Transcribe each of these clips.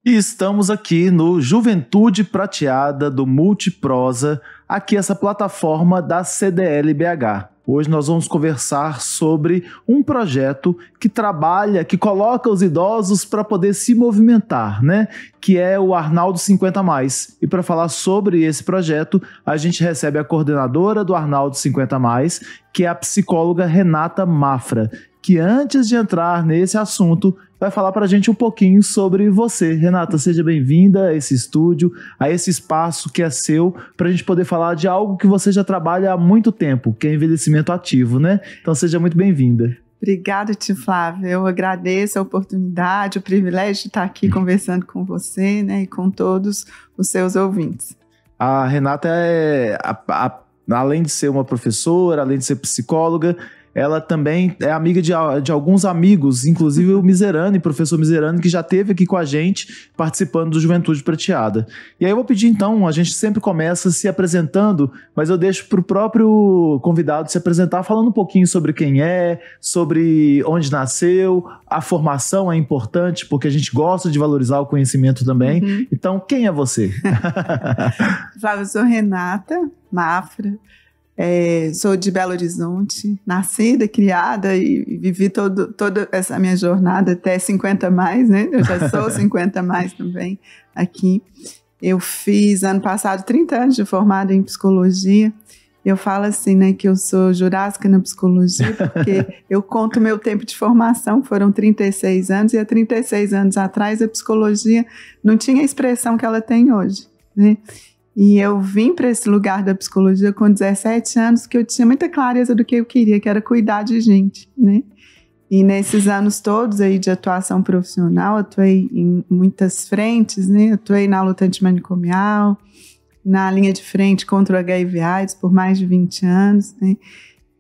E estamos aqui no Juventude Prateada do Multiprosa, aqui essa plataforma da CDL BH. Hoje nós vamos conversar sobre um projeto que trabalha, que coloca os idosos para poder se movimentar, né? Que é o Arnaldo 50+. E para falar sobre esse projeto, a gente recebe a coordenadora do Arnaldo 50+, que é a psicóloga Renata Mafra, que antes de entrar nesse assunto, vai falar para a gente um pouquinho sobre você. Renata, seja bem-vinda a esse estúdio, a esse espaço que é seu, para a gente poder falar de algo que você já trabalha há muito tempo, que é envelhecimento ativo, né? Então seja muito bem-vinda. Obrigada, tio Flávio. Eu agradeço a oportunidade, o privilégio de estar aqui conversando com você, né, e com todos os seus ouvintes. A Renata além de ser uma professora, além de ser psicóloga, ela também é amiga de alguns amigos, inclusive o Miserani, professor Miserani, que já esteve aqui com a gente participando do Juventude Prateada. E aí eu vou pedir então, a gente sempre começa se apresentando, mas eu deixo para o próprio convidado se apresentar falando um pouquinho sobre quem é, sobre onde nasceu, a formação é importante porque a gente gosta de valorizar o conhecimento também. Uhum. Então, quem é você? Eu sou Renata Mafra. Sou de Belo Horizonte, nascida, criada e vivi toda essa minha jornada até 50+, né? Eu já sou 50+ também aqui. Eu fiz ano passado 30 anos de formada em psicologia. Eu falo assim, né, que eu sou jurássica na psicologia, porque eu conto meu tempo de formação, que foram 36 anos, e há 36 anos atrás a psicologia não tinha a expressão que ela tem hoje, né? E eu vim para esse lugar da psicologia com 17 anos, que eu tinha muita clareza do que eu queria, que era cuidar de gente, né? E nesses anos todos aí de atuação profissional, atuei em muitas frentes, né? Atuei na luta antimanicomial, na linha de frente contra o HIV/AIDS por mais de 20 anos, né?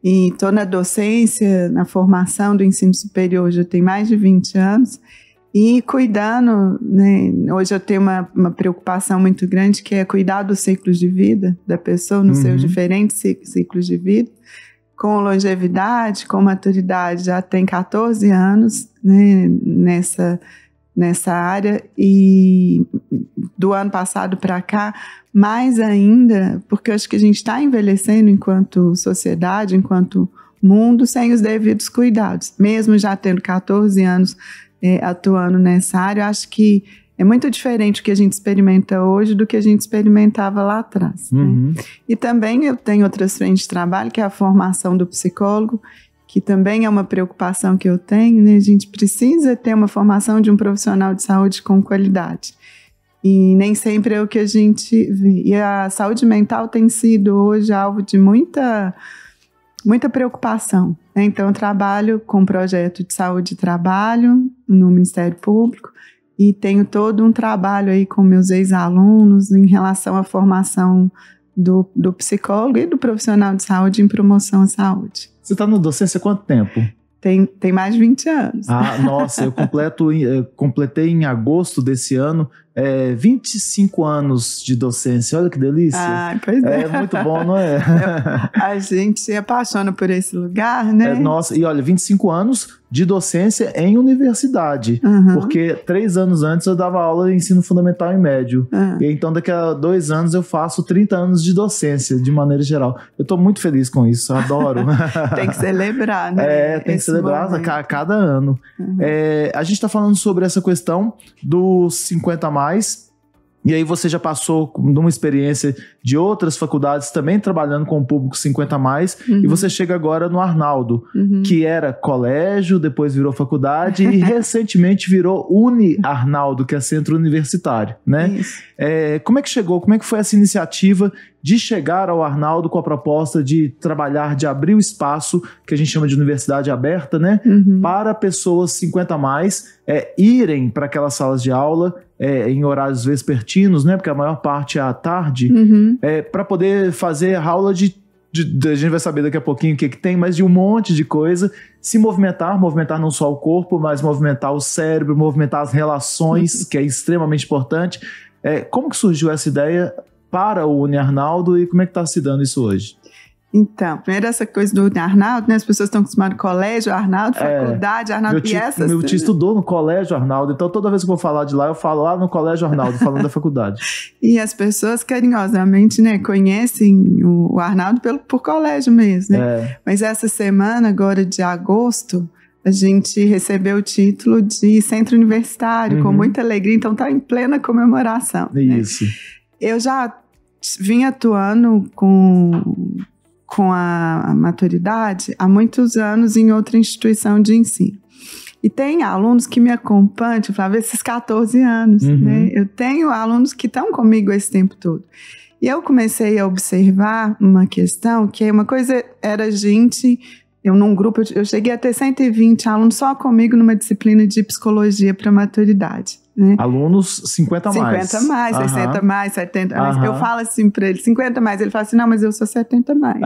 E estou na docência, na formação do ensino superior, já tem mais de 20 anos. E cuidando, né, hoje eu tenho uma preocupação muito grande, que é cuidar dos ciclos de vida da pessoa, nos seus diferentes ciclos de vida, com longevidade, com maturidade, já tem 14 anos, né, nessa área, e do ano passado para cá, mais ainda, porque eu acho que a gente está envelhecendo enquanto sociedade, enquanto mundo, sem os devidos cuidados, mesmo já tendo 14 anos atuando nessa área. Eu acho que é muito diferente o que a gente experimenta hoje do que a gente experimentava lá atrás. Né? E também eu tenho outras frentes de trabalho, que é a formação do psicólogo, que também é uma preocupação que eu tenho, né? A gente precisa ter uma formação de um profissional de saúde com qualidade. E nem sempre é o que a gente vê. E a saúde mental tem sido hoje alvo de muita preocupação. Então, eu trabalho com um projeto de saúde e trabalho no Ministério Público e tenho todo um trabalho aí com meus ex-alunos em relação à formação do psicólogo e do profissional de saúde em promoção à saúde. Você está na docência há quanto tempo? Tem mais de 20 anos. Ah, nossa, eu completei em agosto desse ano 25 anos de docência. Olha que delícia. Ah, pois é. É muito bom, não é? A gente se apaixona por esse lugar, né? Nossa, e olha, 25 anos de docência em universidade. Porque 3 anos antes eu dava aula de ensino fundamental e médio. E então daqui a 2 anos eu faço 30 anos de docência, de maneira geral. Eu estou muito feliz com isso, adoro. Tem que celebrar, né? Tem que celebrar a cada ano. A gente está falando sobre essa questão dos 50+. E aí você já passou de uma experiência de outras faculdades também trabalhando com o público 50+, e você chega agora no Arnaldo, que era colégio, depois virou faculdade e recentemente virou Uni-Arnaldo, que é centro universitário, né? Como é que chegou? Como é que foi essa iniciativa de chegar ao Arnaldo com a proposta de trabalhar, de abrir o espaço, que a gente chama de universidade aberta, né? Para pessoas 50+, irem para aquelas salas de aula em horários vespertinos, né? Porque a maior parte é à tarde, para poder fazer aula a gente vai saber daqui a pouquinho o que tem, mas de um monte de coisa, se movimentar não só o corpo, mas movimentar o cérebro, movimentar as relações, que é extremamente importante. Como que surgiu essa ideia para o Uni Arnaldo e como é que está se dando isso hoje? Então, primeiro essa coisa do Arnaldo, né? As pessoas estão acostumadas com colégio, Arnaldo, faculdade, Arnaldo, meu tio estudou no colégio Arnaldo, então toda vez que eu vou falar de lá, eu falo lá no colégio Arnaldo, falando da faculdade. E as pessoas carinhosamente, né, conhecem o Arnaldo por colégio mesmo, né? Mas essa semana, agora de agosto, a gente recebeu o título de centro universitário, com muita alegria, então está em plena comemoração. Isso. Né? Eu já vim atuando com a maturidade há muitos anos em outra instituição de ensino. E tem alunos que me acompanham, Flávia, esses 14 anos. Né? Eu tenho alunos que estão comigo esse tempo todo. E eu comecei a observar uma questão, que uma coisa era num grupo, eu cheguei a ter 120 alunos só comigo numa disciplina de psicologia para maturidade. Né? Alunos 50 mais. 50 mais, 60 mais, 70 mais. Eu falo assim para ele, 50 mais. Ele fala assim, não, mas eu sou 70 mais.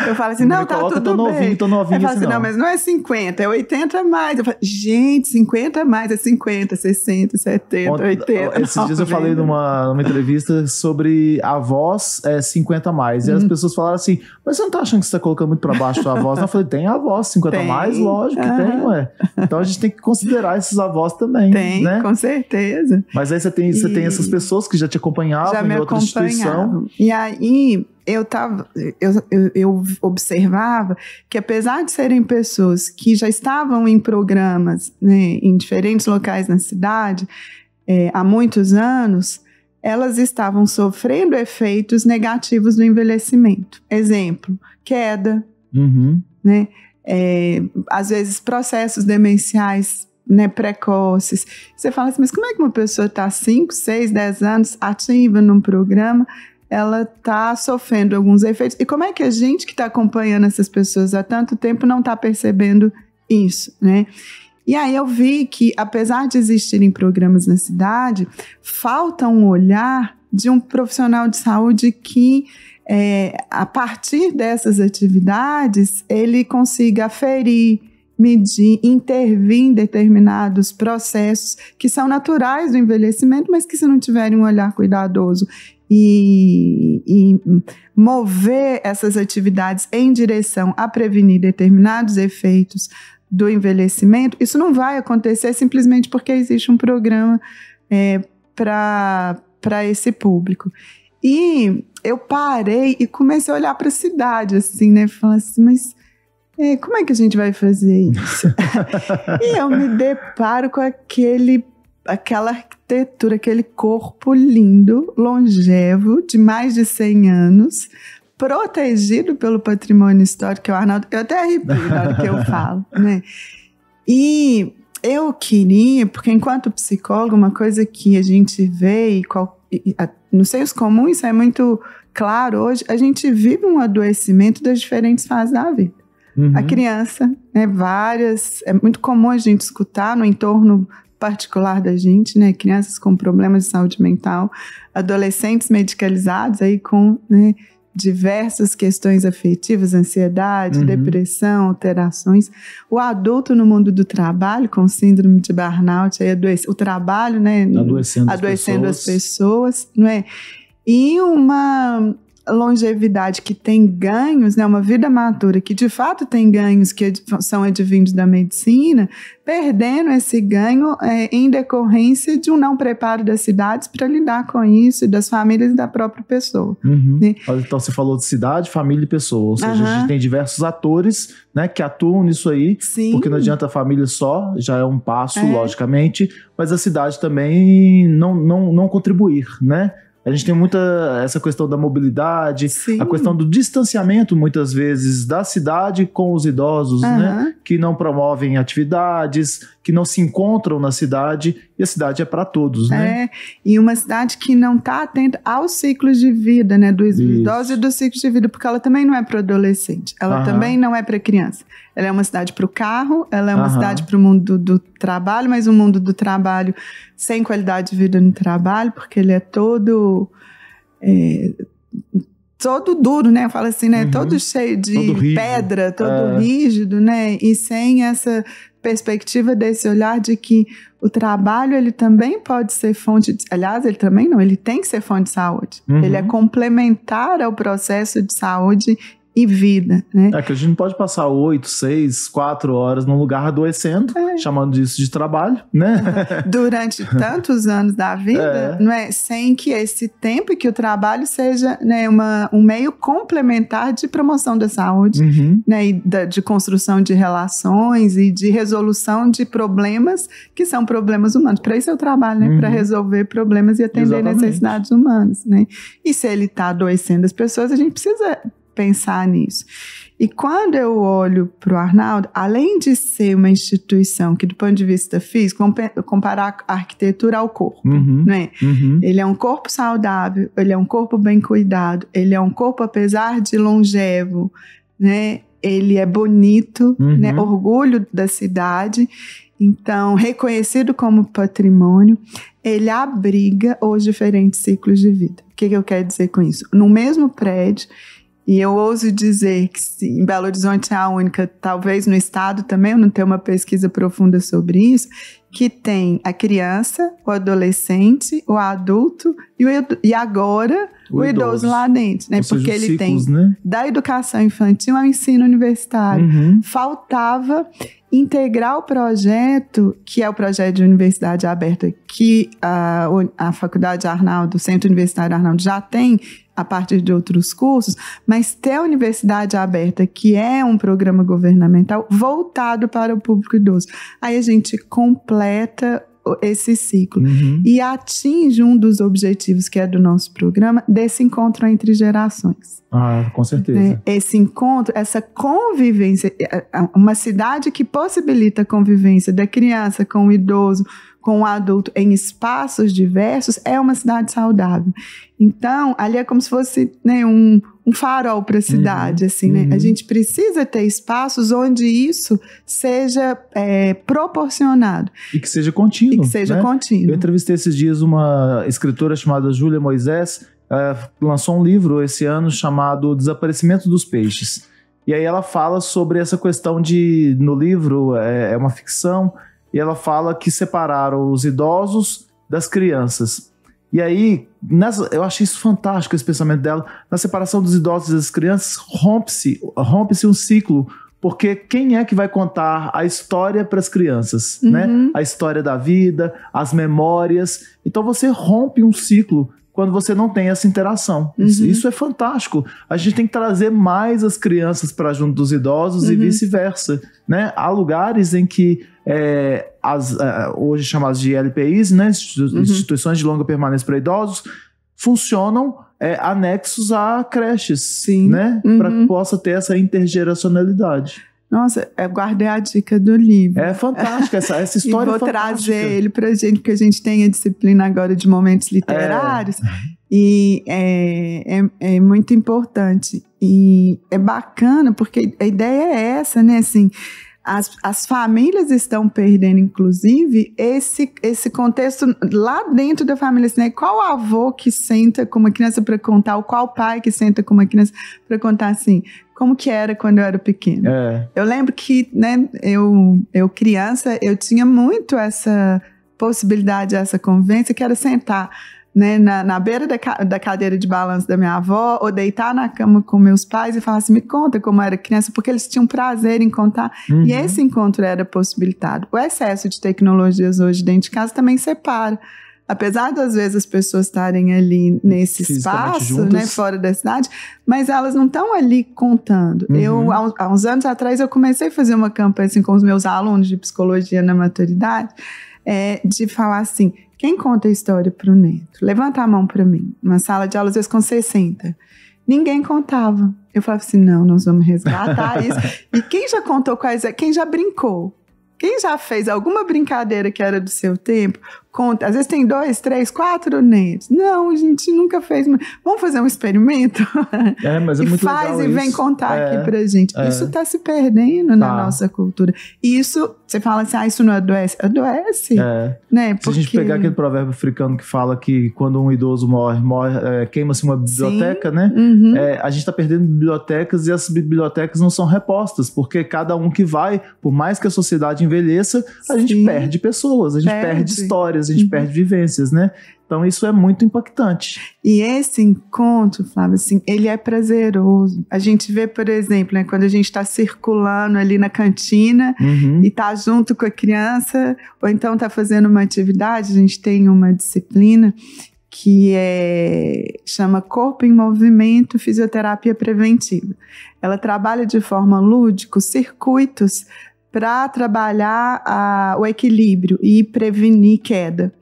Eu falo assim, não, tá tudo bem. Tô novinho. Ele fala assim, não, mas não é 50, é 80 mais. Eu falo, gente, 50 mais é 50, 60, 70, 80. Esses dias eu falei numa entrevista sobre avós 50 mais. E as pessoas falaram assim, mas você não tá achando que você tá colocando muito para baixo sua avós? Eu falei, tem avós 50 mais? Lógico que tem, ué. Então a gente tem que considerar esses avós também. Tem, né? Com certeza. Mas aí você tem essas pessoas que já te acompanhavam em outra instituição. E aí eu observava que, apesar de serem pessoas que já estavam em programas, né, em diferentes locais na cidade há muitos anos, elas estavam sofrendo efeitos negativos do envelhecimento. Exemplo, queda, né, às vezes processos demenciais, né, precoces. Você fala assim, mas como é que uma pessoa está 5, 6, 10 anos ativa num programa, ela está sofrendo alguns efeitos? E como é que a gente que está acompanhando essas pessoas há tanto tempo não está percebendo isso, né? E aí eu vi que, apesar de existirem programas na cidade, falta um olhar de um profissional de saúde que, a partir dessas atividades, ele consiga aferir, medir, intervir em determinados processos que são naturais do envelhecimento, mas que, se não tiverem um olhar cuidadoso e mover essas atividades em direção a prevenir determinados efeitos do envelhecimento, isso não vai acontecer simplesmente porque existe um programa para esse público. E eu parei e comecei a olhar para a cidade, assim, né? Falar assim, mas como é que a gente vai fazer isso? E eu me deparo com aquela arquitetura, aquele corpo lindo, longevo, de mais de 100 anos, protegido pelo patrimônio histórico, que é o Arnaldo. Eu até arrepio na hora que eu falo, né? E eu queria, porque enquanto psicólogo, uma coisa que a gente vê, no senso comum, isso é muito claro hoje, a gente vive um adoecimento das diferentes fases da vida. A criança, né, é muito comum a gente escutar no entorno particular da gente, né, crianças com problemas de saúde mental, adolescentes medicalizados aí com, né, diversas questões afetivas, ansiedade, depressão, alterações. O adulto no mundo do trabalho com síndrome de burnout, aí o trabalho, né, adoecendo as pessoas, não é? E uma longevidade que tem ganhos, né, uma vida madura que de fato tem ganhos que são advindos da medicina, perdendo esse ganho em decorrência de um não preparo das cidades para lidar com isso, das famílias e da própria pessoa. Né? Então você falou de cidade, família e pessoa, ou seja, a gente tem diversos atores, né, que atuam nisso aí. Sim. Porque não adianta a família só, já é um passo, logicamente, mas a cidade também não contribuir, né? A gente tem muita essa questão da mobilidade, a questão do distanciamento, muitas vezes, da cidade com os idosos, né? Que não promovem atividades, que não se encontram na cidade, e a cidade é para todos, né? E uma cidade que não está atenta aos ciclos de vida, né? Dos idosos e dos ciclos de vida, porque ela também não é para o adolescente, ela também não é para criança. Ela é uma cidade para o carro, ela é uma cidade para o mundo do trabalho, mas um mundo do trabalho sem qualidade de vida no trabalho, porque ele é todo duro, né? Eu falo assim, né? Todo cheio de pedra, todo rígido, né? E sem essa perspectiva desse olhar de que o trabalho, ele também pode ser fonte de... Aliás, ele também não, ele tem que ser fonte de saúde. Ele é complementar ao processo de saúde e vida, né? É que a gente não pode passar 8, 6, 4 horas num lugar adoecendo, chamando disso de trabalho, né? Durante tantos anos da vida, não é? Sem que esse tempo e que o trabalho seja, né, um meio complementar de promoção da saúde, né, e de construção de relações e de resolução de problemas que são problemas humanos. Para isso é o trabalho, né? Para resolver problemas e atender necessidades humanas, né? E se ele está adoecendo as pessoas, a gente precisa pensar nisso. E quando eu olho para o Arnaldo, além de ser uma instituição que, do ponto de vista físico, vamos comparar a arquitetura ao corpo, né? Ele é um corpo saudável, ele é um corpo bem cuidado, ele é um corpo, apesar de longevo, né? Ele é bonito, né? Orgulho da cidade, então reconhecido como patrimônio. Ele abriga os diferentes ciclos de vida. O que eu quero dizer com isso? No mesmo prédio, e eu ouso dizer que em Belo Horizonte é a única, talvez no estado também, eu não tenho uma pesquisa profunda sobre isso, que tem a criança, o adolescente, o adulto e agora o idoso lá dentro, né? Porque ele ciclos, tem, né? Da educação infantil ao ensino universitário. Faltava integrar o projeto, que é o projeto de universidade aberta, que a Faculdade Arnaldo, o Centro Universitário Arnaldo já tem a partir de outros cursos, mas ter a universidade aberta, que é um programa governamental voltado para o público idoso. Aí a gente completa esse ciclo e atinge um dos objetivos que é do nosso programa, desse encontro entre gerações. Com certeza. Esse encontro, essa convivência, uma cidade que possibilita a convivência da criança com o idoso, com o adulto em espaços diversos, é uma cidade saudável. Então, ali é como se fosse, né, um farol para a cidade, assim, né? A gente precisa ter espaços onde isso seja proporcionado. E que seja contínuo. Contínuo. Eu entrevistei esses dias uma escritora chamada Júlia Moisés, lançou um livro esse ano chamado Desaparecimento dos Peixes. E aí ela fala sobre essa questão de, no livro, é uma ficção, e ela fala que separaram os idosos das crianças. E aí, eu achei isso fantástico, esse pensamento dela. Na separação dos idosos e das crianças, rompe-se um ciclo, porque quem é que vai contar a história para as crianças, né? A história da vida, as memórias. Então você rompe um ciclo quando você não tem essa interação. Isso é fantástico. A gente tem que trazer mais as crianças para junto dos idosos e vice-versa, né? Há lugares em que hoje chamadas de LPIs, né? Instituições de longa permanência para idosos, funcionam anexos a creches, né? Para que possa ter essa intergeracionalidade. Nossa, eu guardei a dica do livro. É fantástica, essa história é fantástica. E vou trazer ele pra gente, porque a gente tem a disciplina agora de momentos literários. E é muito importante. E é bacana, porque a ideia é essa, né? Assim, as famílias estão perdendo, inclusive, esse contexto lá dentro da família. Assim, né? Qual avô que senta com uma criança para contar, ou qual pai que senta com uma criança para contar assim, como que era quando eu era pequena. Eu lembro que, né, eu criança, eu tinha muito essa possibilidade, essa convivência, que era sentar, né, na beira da cadeira de balanço da minha avó, ou deitar na cama com meus pais e falar assim, me conta como eu era criança, porque eles tinham prazer em contar, e esse encontro era possibilitado. O excesso de tecnologias hoje dentro de casa também separa. Apesar das vezes as pessoas estarem ali nesse espaço, né, fora da cidade, mas elas não estão ali contando. Eu, há uns anos atrás, eu comecei a fazer uma campanha assim, com os meus alunos de psicologia na maturidade, de falar assim, quem conta a história para o neto? Levanta a mão para mim. Uma sala de aula, às vezes, com 60. Ninguém contava. Eu falava assim, não, nós vamos resgatar isso. E quem já contou quem já brincou? Quem já fez alguma brincadeira que era do seu tempo, conta. Às vezes tem 2, 3, 4 netos. Não, a gente nunca fez. Vamos fazer um experimento? Mas é muito legal. E faz e vem contar aqui pra gente. Isso tá se perdendo na nossa cultura. E isso, você fala assim, isso não adoece? Adoece. Né? Se a gente pegar aquele provérbio africano que fala que quando um idoso morre queima-se uma biblioteca, né? A gente tá perdendo bibliotecas e essas bibliotecas não são repostas, porque cada um que vai, por mais que a sociedade envelheça, a gente perde pessoas, a gente perde histórias, a gente perde vivências, né? Então isso é muito impactante. E esse encontro, Flávio, assim, ele é prazeroso. A gente vê, por exemplo, né, quando a gente está circulando ali na cantina e está junto com a criança, ou então está fazendo uma atividade, a gente tem uma disciplina que chama Corpo em Movimento, Fisioterapia Preventiva. Ela trabalha de forma lúdica os circuitos para trabalhar o equilíbrio e prevenir queda.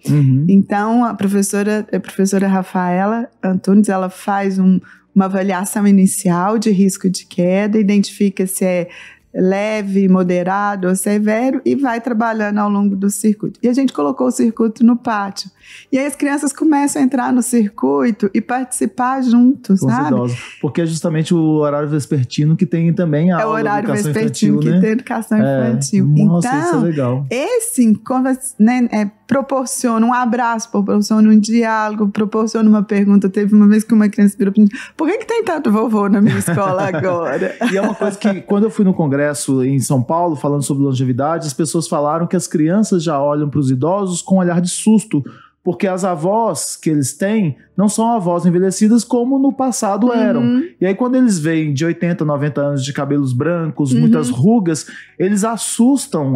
Então, a professora Rafaela Antunes, ela faz uma avaliação inicial de risco de queda, identifica se é leve, moderado ou severo e vai trabalhando ao longo do circuito. E a gente colocou o circuito no pátio. E aí as crianças começam a entrar no circuito e participar juntos, sabe? Idosos. Porque é justamente o horário vespertino que tem também a aula de educação infantil, né? É o horário vespertino que tem educação infantil. Nossa, então, isso é legal. Esse encontro, né, proporciona um abraço, proporciona um diálogo, proporciona uma pergunta. Teve uma vez que uma criança virou para mim, por que tem tanto vovô na minha escola agora? E é uma coisa que, quando eu fui no congresso em São Paulo, falando sobre longevidade, as pessoas falaram que as crianças já olham para os idosos com um olhar de susto, porque as avós que eles têm não são avós envelhecidas como no passado eram. E aí quando eles veem de 80, 90 anos de cabelos brancos, muitas rugas, eles assustam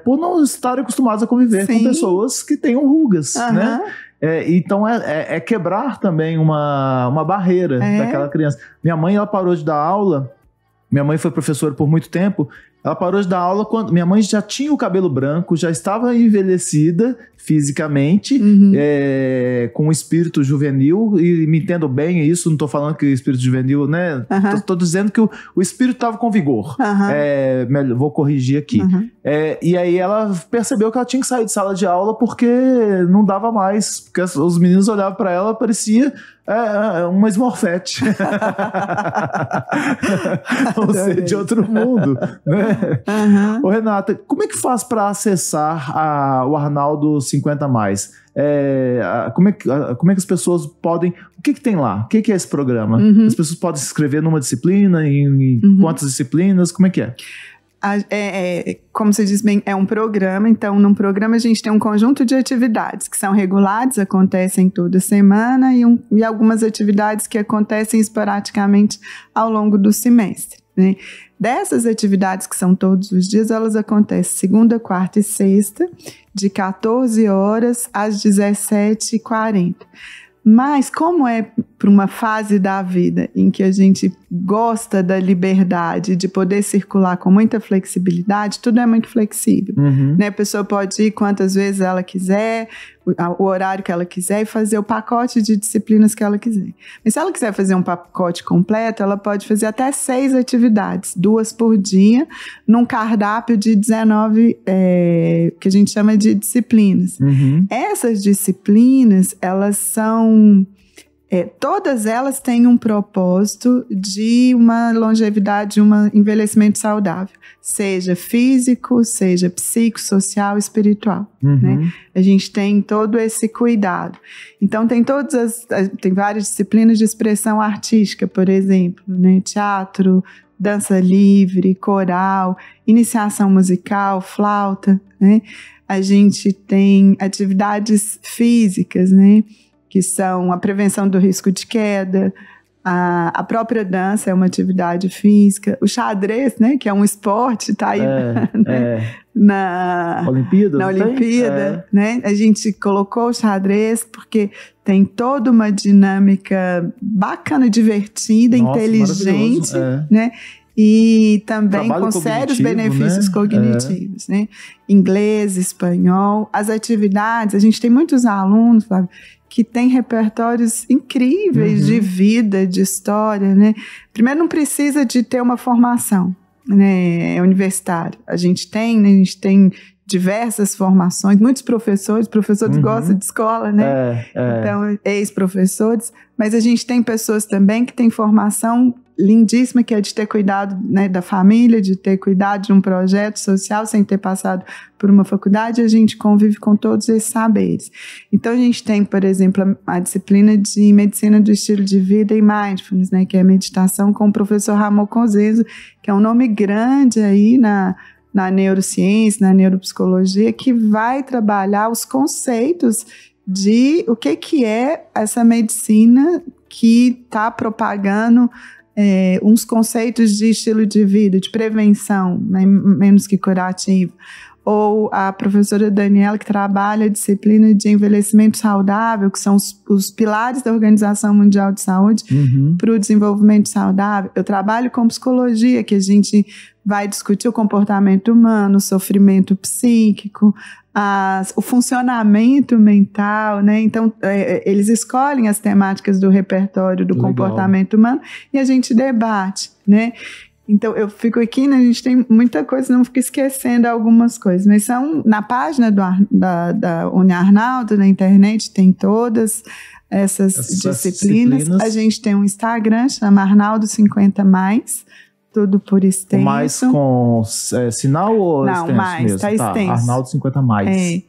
por não estarem acostumados a conviver com pessoas que tenham rugas, né? Então é quebrar também uma barreira daquela criança. Minha mãe, ela parou de dar aula, minha mãe foi professora por muito tempo, ela parou de dar aula quando minha mãe já tinha o cabelo branco, já estava envelhecida fisicamente, com um espírito juvenil, e me entendo bem isso, não estou falando que o espírito juvenil, né? Estou dizendo que o espírito estava com vigor. Vou corrigir aqui. E aí ela percebeu que ela tinha que sair de sala de aula porque não dava mais, porque os meninos olhavam para ela, parecia uma Smurfette. Ou seja, de outro mundo, né? Ô, Renata, como é que faz para acessar o Arnaldo 50+? Como é que as pessoas podem... O que tem lá? O que é esse programa? As pessoas podem se inscrever numa disciplina? Em quantas disciplinas? Como é que é? Como você diz bem, é um programa. Então, num programa a gente tem um conjunto de atividades que são regulares, acontecem toda semana, e algumas atividades que acontecem esporadicamente ao longo do semestre, né? Dessas atividades que são todos os dias, elas acontecem segunda, quarta e sexta, de 14 horas às 17h40. Mas como é para uma fase da vida em que a gente gosta da liberdade de poder circular com muita flexibilidade, tudo é muito flexível, né? A pessoa pode ir quantas vezes ela quiser, o horário que ela quiser, e fazer o pacote de disciplinas que ela quiser. Mas se ela quiser fazer um pacote completo, ela pode fazer até 6 atividades, 2 por dia, num cardápio de 19, que a gente chama de disciplinas. Essas disciplinas, elas são... todas elas têm um propósito de uma longevidade, um envelhecimento saudável, seja físico, seja psicossocial, espiritual, né? A gente tem todo esse cuidado. Então tem várias disciplinas de expressão artística, por exemplo, né? Teatro, dança livre, coral, iniciação musical, flauta, né? A gente tem atividades físicas, né? Que são a prevenção do risco de queda, a própria dança é uma atividade física, o xadrez, né, que é um esporte, está aí na Olimpíada, né? A gente colocou o xadrez porque tem toda uma dinâmica bacana, divertida, inteligente, né? E também trabalho com sérios benefícios, né? Cognitivos, né? Inglês, espanhol, as atividades, a gente tem muitos alunos, Flávio, que tem repertórios incríveis de vida, de história, né? Primeiro, não precisa de ter uma formação, né, universitária. A gente tem diversas formações, muitos professores gostam de escola, né? Então, ex-professores, mas a gente tem pessoas também que têm formação lindíssima, que é de ter cuidado, né, da família, de ter cuidado de um projeto social sem ter passado por uma faculdade. A gente convive com todos esses saberes. Então a gente tem, por exemplo, a disciplina de medicina do estilo de vida e mindfulness, né, que é a meditação com o professor Ramon Conzenzo, que é um nome grande aí na neurociência, na neuropsicologia, que vai trabalhar os conceitos de o que é essa medicina que está propagando uns conceitos de estilo de vida, de prevenção, né, menos que curativo. Ou a professora Daniela, que trabalha a disciplina de envelhecimento saudável, que são os pilares da Organização Mundial de Saúde para o desenvolvimento saudável. Eu trabalho com psicologia, que a gente vai discutir o comportamento humano, o sofrimento psíquico, o funcionamento mental, né? Então, eles escolhem as temáticas do repertório do comportamento humano e a gente debate, né? Então, eu fico aqui, né, a gente tem muita coisa, não fico esquecendo algumas coisas, mas são na página da UniArnaldo, na internet, tem todas essas disciplinas. A gente tem um Instagram, chama Arnaldo50+, tudo por extenso. Mais com sinal ou não, extenso mais, mesmo? Tá extenso. Arnaldo50+.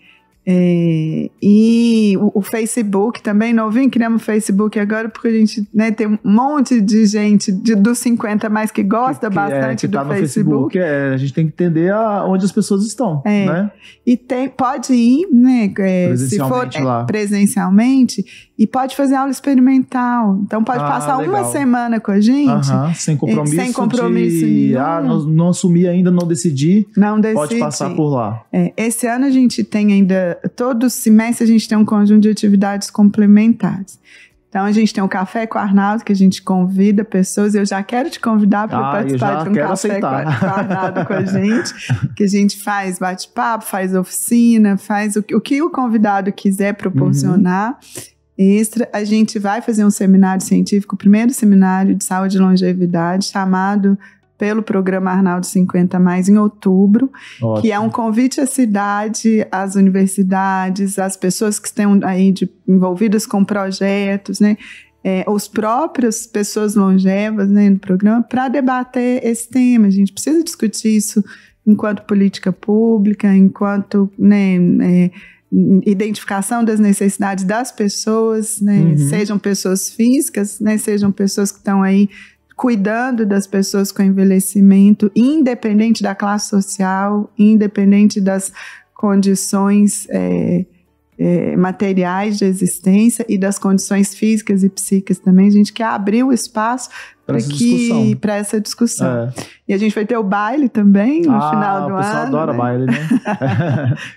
E o Facebook também, novinho, criamos o Facebook agora porque a gente, né, tem um monte de gente dos 50+ que gosta bastante que tá do no Facebook. A gente tem que entender onde as pessoas estão, né? E pode ir, né, presencialmente, se for lá. Presencialmente, e pode fazer aula experimental. Então pode passar legal. uma semana com a gente. Sem compromisso. Sem compromisso nenhum. Não assumi ainda, não decidi. Não decidi. Pode passar por lá. Esse ano a gente tem ainda, todo semestre a gente tem um conjunto de atividades complementares. Então, a gente tem um café com o Arnaldo, que a gente convida pessoas. Eu já quero te convidar para participar de um café com o Arnaldo com a gente. Que a gente faz bate-papo, faz oficina, faz o que o convidado quiser proporcionar. Extra. A gente vai fazer um seminário científico, o primeiro seminário de saúde e longevidade, chamado pelo programa Arnaldo 50+, em outubro. Ótimo. Que é um convite à cidade, às universidades, às pessoas que estão aí envolvidas com projetos, né? Os próprios pessoas longevas, né, no programa, para debater esse tema. A gente precisa discutir isso enquanto política pública, enquanto, né, identificação das necessidades das pessoas, né, sejam pessoas físicas, né, sejam pessoas que estão aí cuidando das pessoas com envelhecimento, independente da classe social, independente das condições materiais de existência e das condições físicas e psíquicas também. A gente quer abrir o espaço para essa discussão. E a gente vai ter o baile também no final do ano. O pessoal adora baile, né?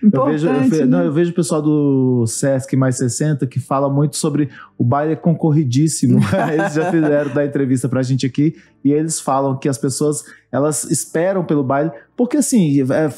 Eu vejo o pessoal do Sesc Mais 60 que fala muito sobre o baile concorridíssimo. Eles já fizeram da entrevista pra gente aqui e eles falam que as pessoas, elas esperam pelo baile, porque assim,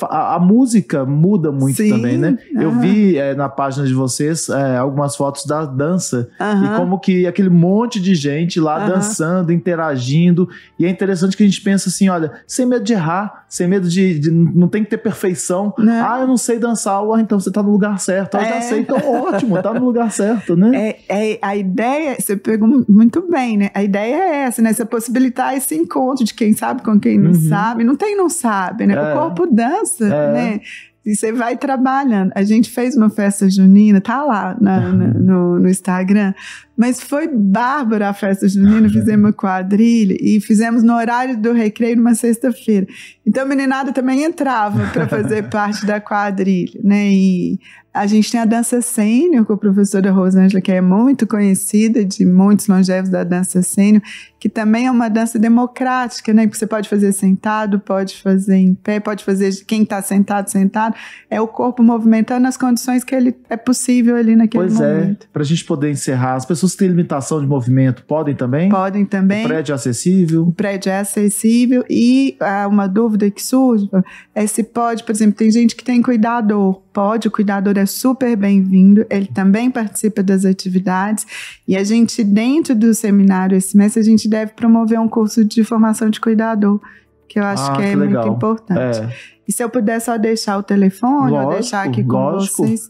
a música muda muito também, né? Eu vi na página de vocês algumas fotos da dança e como que aquele monte de gente lá dançando, interagindo, e é interessante que a gente pensa assim, olha, sem medo de errar, sem medo de não tem que ter perfeição. Eu não sei dançar, então você tá no lugar certo. Eu já sei, então ótimo, tá no lugar certo, né? A ideia, você pegou muito bem, né? A ideia é essa, né? Você possibilitar esse encontro de quem sabe com quem não sabe. Não sabe, né? O corpo dança, né? E você vai trabalhando. A gente fez uma festa junina, tá lá no Instagram, mas foi bárbara a festa junina, fizemos uma quadrilha e fizemos no horário do recreio numa sexta-feira. Então a meninada também entrava para fazer parte da quadrilha, né? E a gente tem a dança sênior com a professora Rosângela, que é muito conhecida de muitos longevos da dança sênior, que também é uma dança democrática, né? Que você pode fazer sentado, pode fazer em pé, pode fazer quem está sentado. É o corpo movimentando nas condições que ele é possível ali naquele momento. Para a gente poder encerrar, as pessoas que têm limitação de movimento podem também? Podem também. O prédio é acessível? O prédio é acessível e uma dúvida que surge é se pode, por exemplo, tem gente que tem cuidador. O cuidador é super bem-vindo, ele também participa das atividades e a gente, dentro do seminário esse mês, a gente deve promover um curso de formação de cuidador, que eu acho que é muito importante. E se eu puder só deixar o telefone, ou deixar aqui com vocês.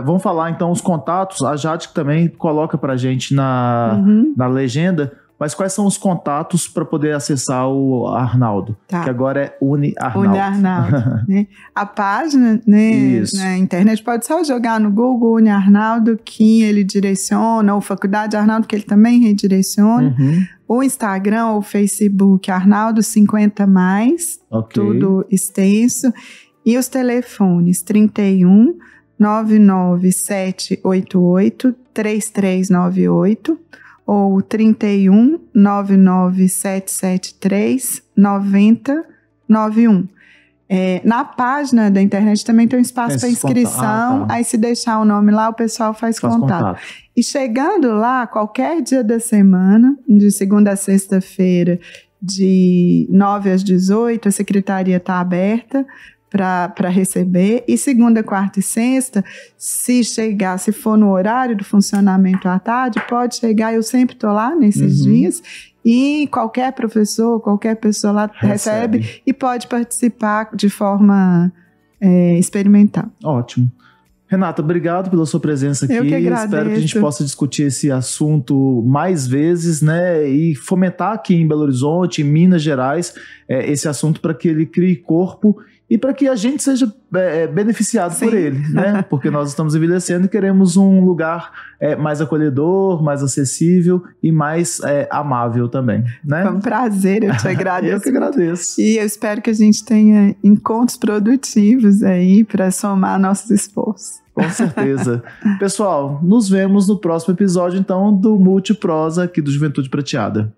Vamos falar então os contatos, a Jade também coloca pra gente na legenda. Mas quais são os contatos para poder acessar o Arnaldo? Tá. Que agora é UniArnaldo. UniArnaldo, né? A página, né, na internet, pode só jogar no Google UniArnaldo, que ele direciona, ou Faculdade Arnaldo, que ele também redireciona. O Instagram ou Facebook, Arnaldo 50+, tudo extenso. E os telefones, 31 99788-3398 ou 31 99773 9091. Na página da internet também tem um espaço para inscrição, aí se deixar o nome lá, o pessoal faz contato. E chegando lá, qualquer dia da semana, de segunda a sexta-feira, de 9 às 18, a secretaria está aberta para receber, e segunda, quarta e sexta, se for no horário do funcionamento à tarde, pode chegar, eu sempre estou lá nesses dias, e qualquer professor, qualquer pessoa lá recebe e pode participar de forma experimental. Ótimo. Renata, obrigado pela sua presença aqui. Eu que agradeço. Espero que a gente possa discutir esse assunto mais vezes, né? E fomentar aqui em Belo Horizonte, em Minas Gerais, esse assunto para que ele crie corpo e para que a gente seja beneficiado por ele, né? Porque nós estamos envelhecendo e queremos um lugar mais acolhedor, mais acessível e mais amável também, né? Foi um prazer, eu te agradeço. Eu que agradeço. E eu espero que a gente tenha encontros produtivos aí para somar nossos esforços. Com certeza. Pessoal, nos vemos no próximo episódio, então, do Multiprosa aqui do Juventude Prateada.